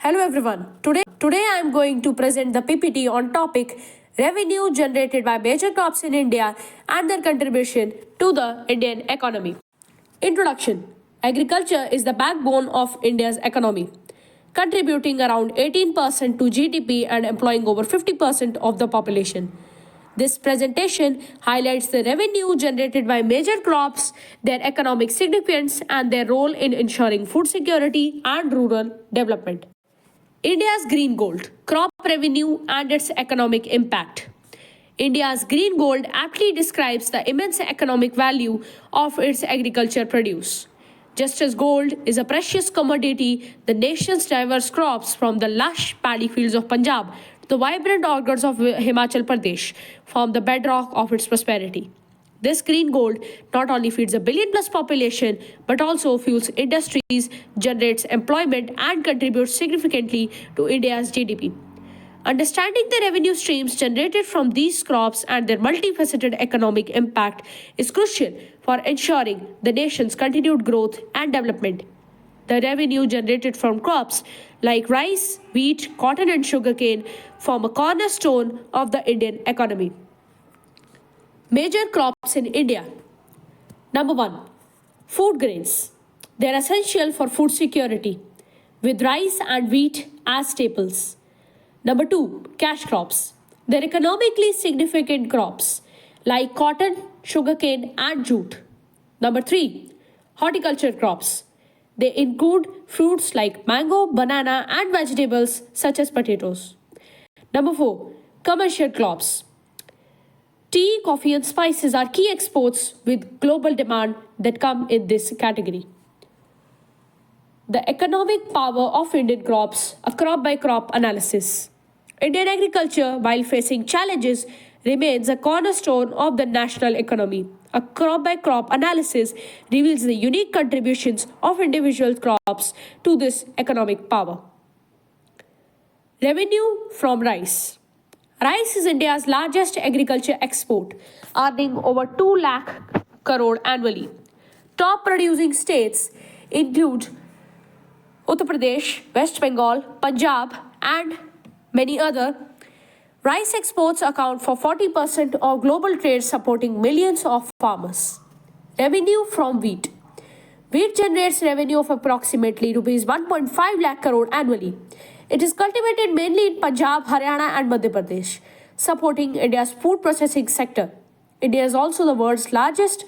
Hello everyone. Today I am going to present the PPT on topic revenue generated by major crops in India and their contribution to the Indian economy. Introduction. Agriculture is the backbone of India's economy, contributing around 18% to GDP and employing over 50% of the population. This presentation highlights the revenue generated by major crops, their economic significance, and their role in ensuring food security and rural development. India's green gold, crop revenue, and its economic impact. India's green gold aptly describes the immense economic value of its agriculture produce. Just as gold is a precious commodity, the nation's diverse crops from the lush paddy fields of Punjab to the vibrant orchards of Himachal Pradesh form the bedrock of its prosperity. This green gold not only feeds a billion plus population but also fuels industries, generates employment, and contributes significantly to India's GDP. Understanding the revenue streams generated from these crops and their multifaceted economic impact is crucial for ensuring the nation's continued growth and development. The revenue generated from crops like rice, wheat, cotton, and sugarcane form a cornerstone of the Indian economy. Major crops in India. Number 1. Food grains. They are essential for food security, with rice and wheat as staples. Number 2. Cash crops. They are economically significant crops like cotton, sugarcane, and jute. Number 3. Horticulture crops. They include fruits like mango, banana, and vegetables such as potatoes. Number 4. Commercial crops. Tea, coffee, and spices are key exports with global demand that come in this category. The economic power of Indian crops, a crop by crop analysis. Indian agriculture, while facing challenges, remains a cornerstone of the national economy. A crop by crop analysis reveals the unique contributions of individual crops to this economic power. Revenue from rice. Rice is India's largest agriculture export, earning over 2 lakh crore annually. Top producing states include Uttar Pradesh, West Bengal, Punjab, and many other. Rice exports account for 40% of global trade, supporting millions of farmers. Revenue from wheat. Wheat generates revenue of approximately rupees 1.5 lakh crore annually. It is cultivated mainly in Punjab, Haryana, and Madhya Pradesh, supporting India's food processing sector. India is also the world's largest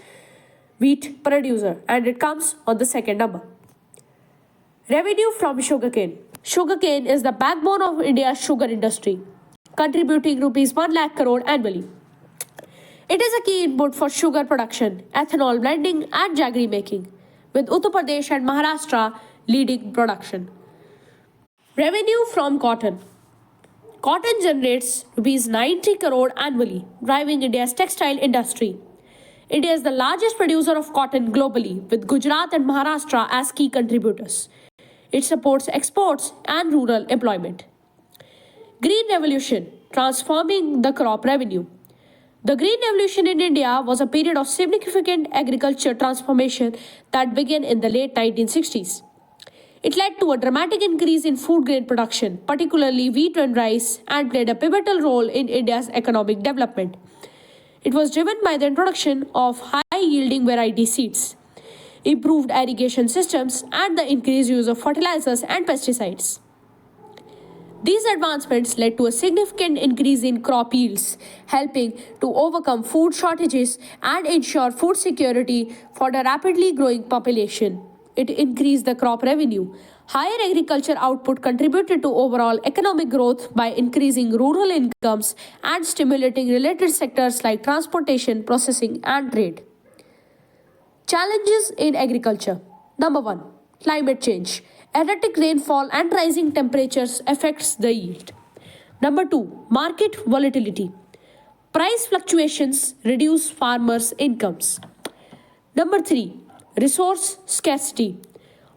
wheat producer, and it comes on the second number. Revenue from sugarcane. Sugarcane is the backbone of India's sugar industry, contributing rupees 1 lakh crore annually. It is a key input for sugar production, ethanol blending, and jaggery making, with Uttar Pradesh and Maharashtra leading production. Revenue from cotton. Cotton generates rupees 90 crore annually, driving India's textile industry. India is the largest producer of cotton globally, with Gujarat and Maharashtra as key contributors. It supports exports and rural employment. Green Revolution, transforming the crop revenue. The Green Revolution in India was a period of significant agriculture transformation that began in the late 1960s. It led to a dramatic increase in food grain production, particularly wheat and rice, and played a pivotal role in India's economic development. It was driven by the introduction of high-yielding variety seeds, improved irrigation systems, and the increased use of fertilizers and pesticides. These advancements led to a significant increase in crop yields, helping to overcome food shortages and ensure food security for the rapidly growing population. It increased the crop revenue. Higher agriculture output contributed to overall economic growth by increasing rural incomes and stimulating related sectors like transportation, processing, and trade. Challenges in agriculture. Number 1. Climate change. Erratic rainfall and rising temperatures affects the yield. Number 2. Market volatility. Price fluctuations reduce farmers' incomes. Number 3. Resource scarcity.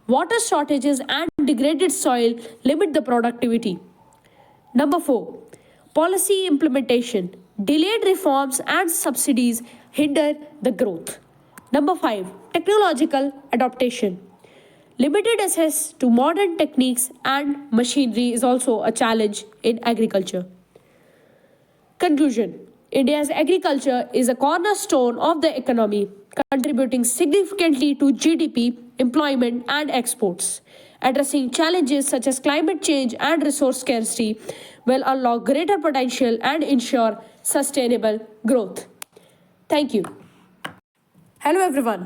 Water shortages and degraded soil limit the productivity. Number 4. Policy implementation. Delayed reforms and subsidies hinder the growth. Number 5. Technological adaptation. Limited access to modern techniques and machinery is also a challenge in agriculture. Conclusion: India's agriculture is a cornerstone of the economy, contributing significantly to GDP, employment, and exports. Addressing challenges such as climate change and resource scarcity will unlock greater potential and ensure sustainable growth. Thank you. Hello, everyone.